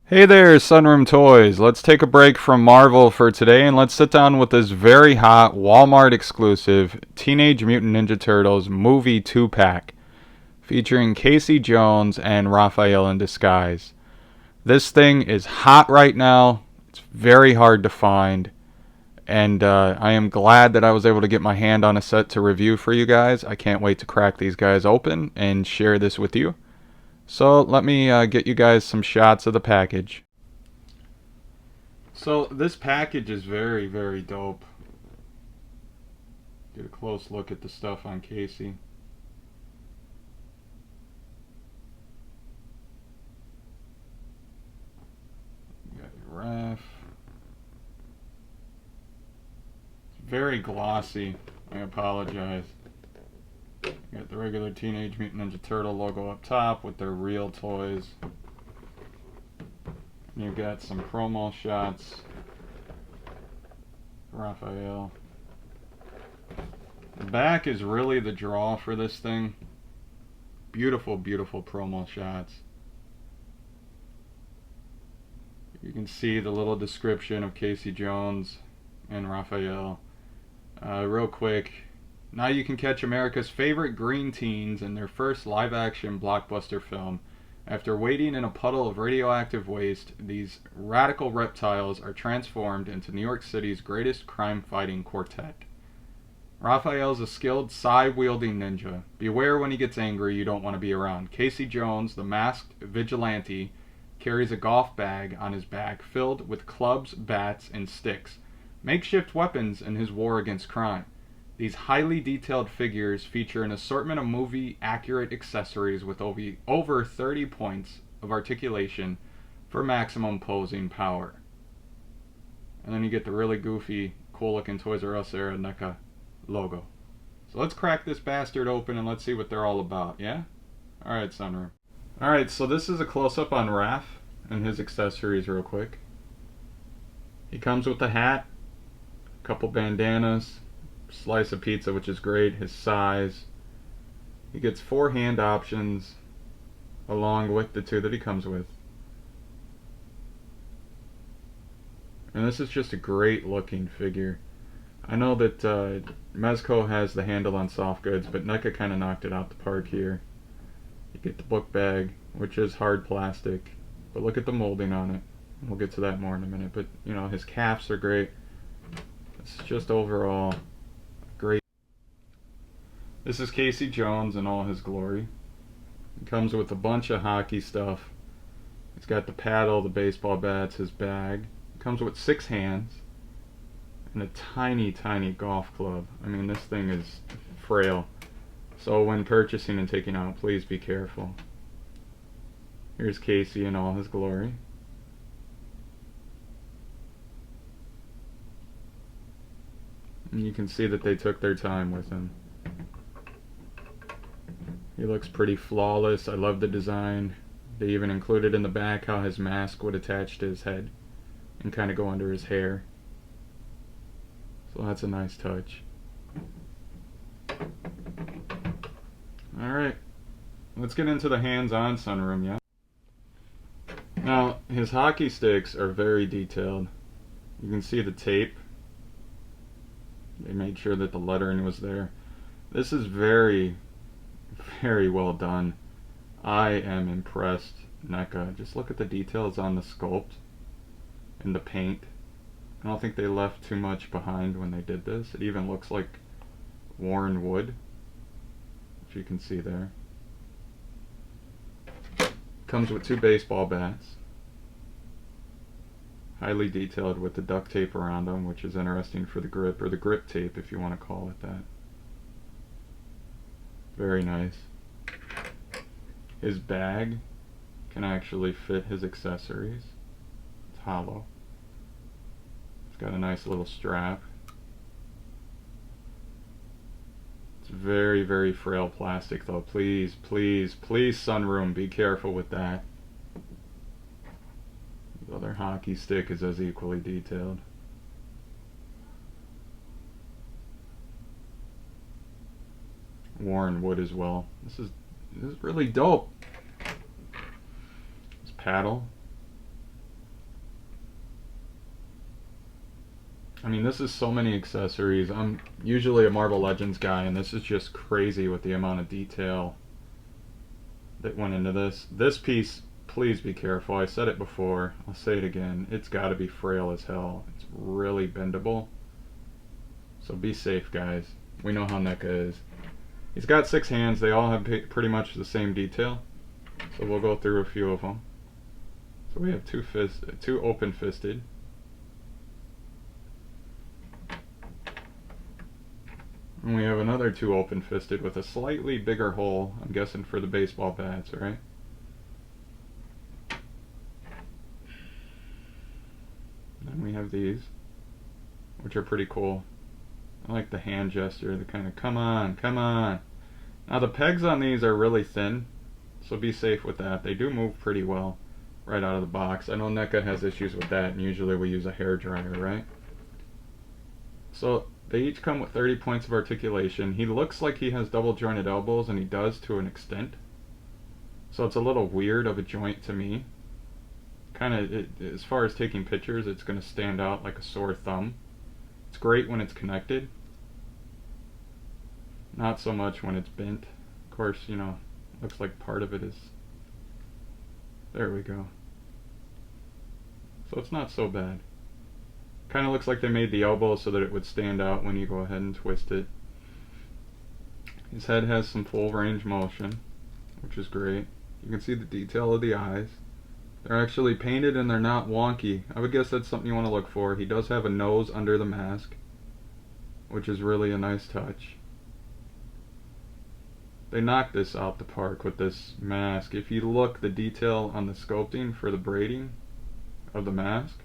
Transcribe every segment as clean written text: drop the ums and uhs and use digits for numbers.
Hey there, SunRoom Toys. Let's take a break from Marvel for today and let's sit down with this very hot Walmart exclusive Teenage Mutant Ninja Turtles movie 2-pack featuring Casey Jones and Raphael in disguise. This thing is hot right now. It's very hard to find. And I am glad that I was able to get my hand on a set to review for you guys. I can't wait to crack these guys open and share this with you. So let me get you guys some shots of the package. So this package is very, very dope. Get a close look at the stuff on Casey. You got your Raph. It's very glossy. I apologize. You got the regular Teenage Mutant Ninja Turtle logo up top with their real toys. And you've got some promo shots. Raphael. The back is really the draw for this thing. Beautiful, beautiful promo shots. You can see the little description of Casey Jones and Raphael. Real quick, now you can catch America's favorite green teens in their first live-action blockbuster film. After waiting in a puddle of radioactive waste, these radical reptiles are transformed into New York City's greatest crime-fighting quartet. Raphael's a skilled sai-wielding ninja. Beware when he gets angry, you don't want to be around. Casey Jones, the masked vigilante, carries a golf bag on his back filled with clubs, bats, and sticks, makeshift weapons in his war against crime. These highly detailed figures feature an assortment of movie-accurate accessories with over 30 points of articulation for maximum posing power. And then you get the really goofy, cool-looking Toys R Us era NECA logo. So let's crack this bastard open and let's see what they're all about, yeah? Alright, SunRoom. Alright, so this is a close-up on Raph and his accessories real quick. He comes with a hat, a couple bandanas, slice of pizza, which is great, his size. He gets 4 hand options along with the 2 that he comes with. And this is just a great looking figure. I know that Mezco has the handle on soft goods, but NECA kind of knocked it out the park here. You get the book bag, which is hard plastic, but look at the molding on it. We'll get to that more in a minute, but you know, his calves are great. It's just overall great. This is Casey Jones in all his glory. He comes with a bunch of hockey stuff. He's got the paddle, the baseball bats, his bag. He comes with 6 hands and a tiny, tiny golf club. I mean, this thing is frail. So when purchasing and taking out, please be careful. Here's Casey in all his glory. And you can see that they took their time with him. He looks pretty flawless. I love the design. They even included in the back how his mask would attach to his head and kind of go under his hair. So that's a nice touch. Alright, let's get into the hands-on SunRoom, yeah? Now, his hockey sticks are very detailed. You can see the tape. They made sure that the lettering was there. This is very, very well done. I am impressed, NECA. Just look at the details on the sculpt and the paint. I don't think they left too much behind when they did this. It even looks like worn wood, which you can see there. Comes with 2 baseball bats. Highly detailed with the duct tape around them, which is interesting for the grip, or the grip tape if you want to call it that. Very nice. His bag can actually fit his accessories. It's hollow. It's got a nice little strap. It's very, very frail plastic though. Please, please, please, SunRoom, be careful with that. The other hockey stick is as equally detailed. Worn wood as well. This is really dope. This paddle I mean, this is so many accessories. I'm usually a Marvel Legends guy, and this is just crazy with the amount of detail that went into this. This piece, please be careful. I said it before. I'll say it again. It's got to be frail as hell. It's really bendable. So be safe, guys. We know how NECA is. He's got 6 hands. They all have pretty much the same detail. So we'll go through a few of them. So we have two open-fisted. And we have another 2 open-fisted with a slightly bigger hole, I'm guessing for the baseball bats, right? Then we have these, which are pretty cool. I like the hand gesture, the kind of, come on, come on. Now the pegs on these are really thin, so be safe with that. They do move pretty well right out of the box. I know NECA has issues with that, and usually we use a hair dryer, right? So they each come with 30 points of articulation. He looks like he has double jointed elbows, and he does to an extent. So it's a little weird of a joint to me. Kind of, as far as taking pictures, it's going to stand out like a sore thumb. It's great when it's connected. Not so much when it's bent. Of course, you know, looks like part of it is... There we go. So it's not so bad. Kind of looks like they made the elbow so that it would stand out when you go ahead and twist it. His head has some full range motion, which is great. You can see the detail of the eyes. They're actually painted and they're not wonky. I would guess that's something you want to look for. He does have a nose under the mask, which is really a nice touch. They knocked this out the park with this mask. If you look, the detail on the sculpting for the braiding of the mask,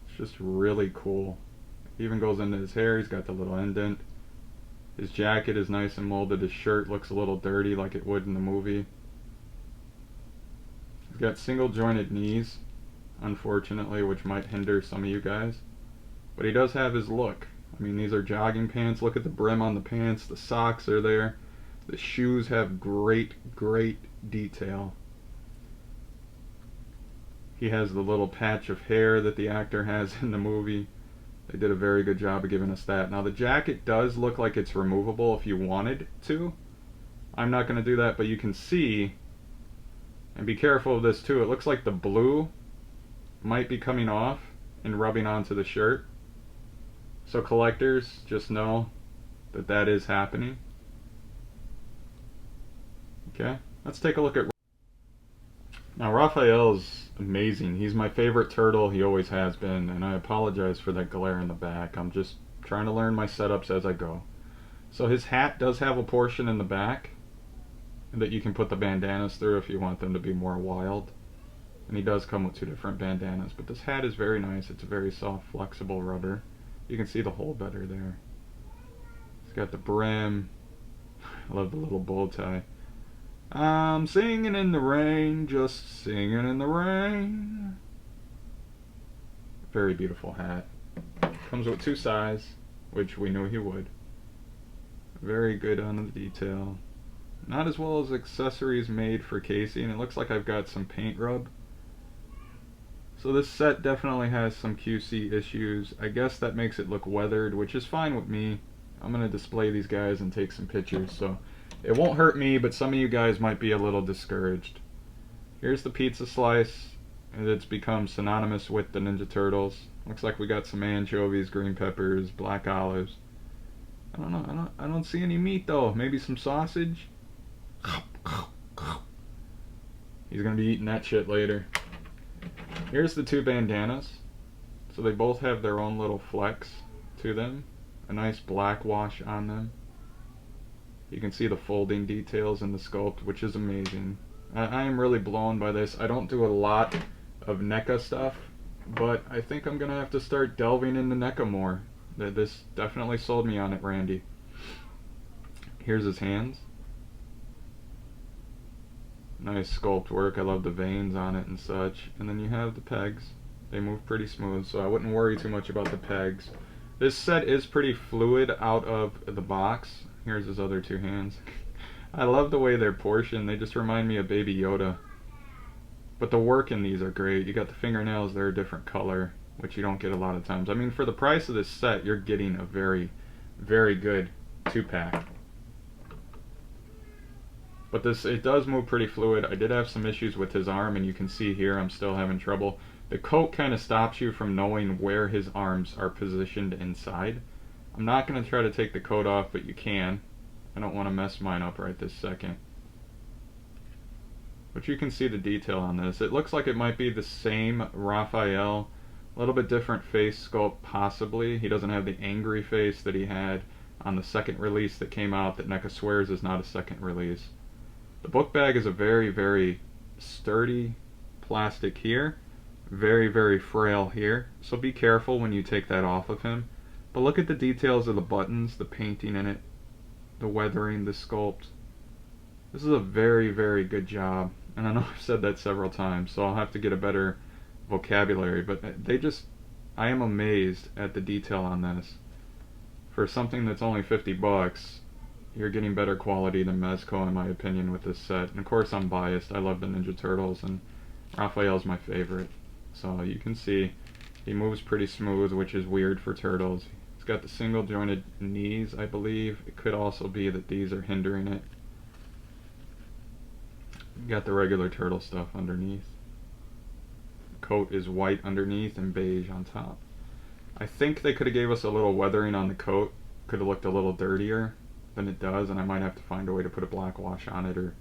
it's just really cool. It even goes into his hair. He's got the little indent. His jacket is nice and molded. His shirt looks a little dirty like it would in the movie. He's got single jointed knees, unfortunately, which might hinder some of you guys. But he does have his look. I mean, these are jogging pants. Look at the brim on the pants. The socks are there. The shoes have great, great detail. He has the little patch of hair that the actor has in the movie. They did a very good job of giving us that. Now the jacket does look like it's removable if you wanted to. I'm not going to do that, but you can see, and be careful of this too, it looks like the blue might be coming off and rubbing onto the shirt. So collectors, just know that that is happening. Okay, let's take a look at... Now Raphael's amazing. He's my favorite turtle. He always has been, and I apologize for that glare in the back. I'm just trying to learn my setups as I go. So his hat does have a portion in the back that you can put the bandanas through if you want them to be more wild. And he does come with 2 different bandanas, but this hat is very nice. It's a very soft, flexible rubber. You can see the hole better there. It's got the brim. I love the little bow tie. I'm singing in the rain, just singing in the rain. Very beautiful hat. Comes with 2 sides, which we knew he would. Very good on the detail. Not as well as accessories made for Casey, and it looks like I've got some paint rub. So this set definitely has some QC issues. I guess that makes it look weathered, which is fine with me. I'm going to display these guys and take some pictures, so it won't hurt me, but some of you guys might be a little discouraged. Here's the pizza slice, and it's become synonymous with the Ninja Turtles. Looks like we got some anchovies, green peppers, black olives. I don't know, I don't see any meat though. Maybe some sausage? He's going to be eating that shit later. Here's the 2 bandanas. So they both have their own little flex to them. A nice black wash on them. You can see the folding details in the sculpt, which is amazing. I am really blown by this. I don't do a lot of NECA stuff, but I think I'm going to have to start delving into NECA more. This definitely sold me on it, Randy. Here's his hands. Nice sculpt work. I love the veins on it and such. And then you have the pegs. They move pretty smooth, so I wouldn't worry too much about the pegs. This set is pretty fluid out of the box. Here's his other 2 hands. I love the way they're portioned. They just remind me of Baby Yoda. But the work in these are great. You got the fingernails, they're a different color. which you don't get a lot of times. I mean, for the price of this set, you're getting a very, very good 2-pack. But this, it does move pretty fluid. I did have some issues with his arm, and you can see here I'm still having trouble. The coat kind of stops you from knowing where his arms are positioned inside. I'm not going to try to take the coat off, but you can. I don't want to mess mine up right this second. But you can see the detail on this. It looks like it might be the same Raphael, a little bit different face sculpt possibly. He doesn't have the angry face that he had on the second release that came out that NECA swears is not a second release. The book bag is a very, very sturdy plastic here. Very, very frail here. So be careful when you take that off of him. But look at the details of the buttons, the painting in it, the weathering, the sculpt. This is a very, very good job. And I know I've said that several times, so I'll have to get a better vocabulary. But they just, I am amazed at the detail on this. For something that's only 50 bucks, you're getting better quality than Mezco in my opinion with this set. And of course I'm biased. I love the Ninja Turtles and Raphael's my favorite. So you can see he moves pretty smooth, which is weird for Turtles. It's got the single jointed knees, I believe. It could also be that these are hindering it. You got the regular Turtle stuff underneath. The coat is white underneath and beige on top. I think they could have gave us a little weathering on the coat. Could have looked a little dirtier than it does, and I might have to find a way to put a black wash on it or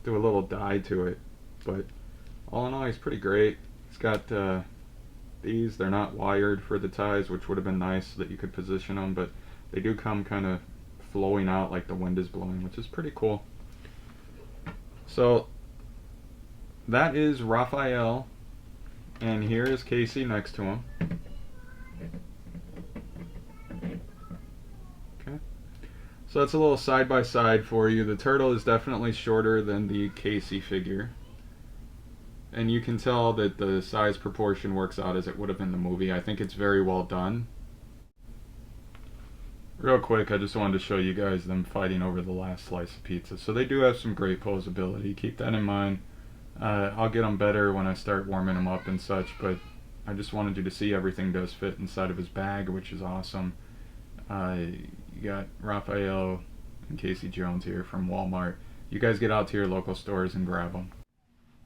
do a little dye to it. But all in all, he's pretty great. He's got these, they're not wired for the ties, which would have been nice so that you could position them, but they do come kind of flowing out like the wind is blowing, which is pretty cool. So that is Raphael, and here is Casey next to him. Okay, so that's a little side by side for you. The turtle is definitely shorter than the Casey figure, and you can tell that the size proportion works out as it would have in the movie. I think it's very well done. Real quick, I just wanted to show you guys them fighting over the last slice of pizza. So they do have some great posability. Keep that in mind. I'll get them better when I start warming them up and such, but I just wanted you to see everything does fit inside of his bag, which is awesome. You got Raphael and Casey Jones here from Walmart. You guys get out to your local stores and grab them.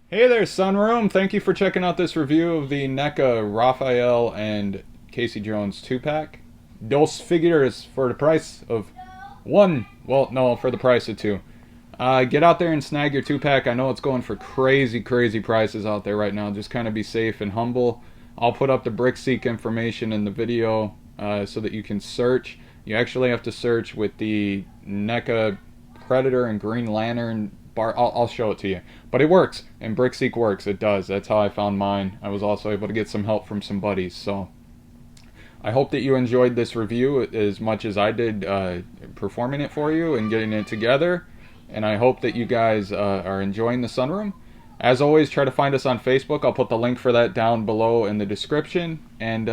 Hey there, SunRoom. Thank you for checking out this review of the NECA Raphael and Casey Jones 2-pack. Dos figures for the price of one. Well, no, for the price of two. Get out there and snag your 2-pack. I know it's going for crazy, crazy prices out there right now. Just kind of be safe and humble. I'll put up the BrickSeek information in the video so that you can search. You actually have to search with the NECA Predator and Green Lantern bar. I'll show it to you. But it works, and BrickSeek works. It does. That's how I found mine. I was also able to get some help from some buddies. So I hope that you enjoyed this review as much as I did performing it for you and getting it together. And I hope that you guys are enjoying the SunRoom. As always, try to find us on Facebook. I'll put the link for that down below in the description. And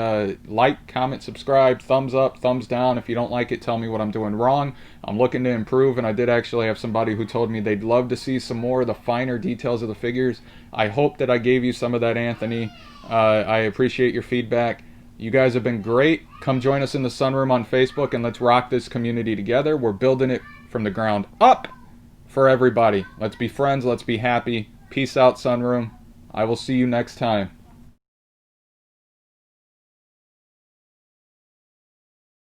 like, comment, subscribe, thumbs up, thumbs down. If you don't like it, tell me what I'm doing wrong. I'm looking to improve, and I did actually have somebody who told me they'd love to see some more of the finer details of the figures. I hope that I gave you some of that, Anthony. I appreciate your feedback. You guys have been great. Come join us in the SunRoom on Facebook, and let's rock this community together. We're building it from the ground up for everybody. Let's be friends. Let's be happy. Peace out, SunRoom. I will see you next time.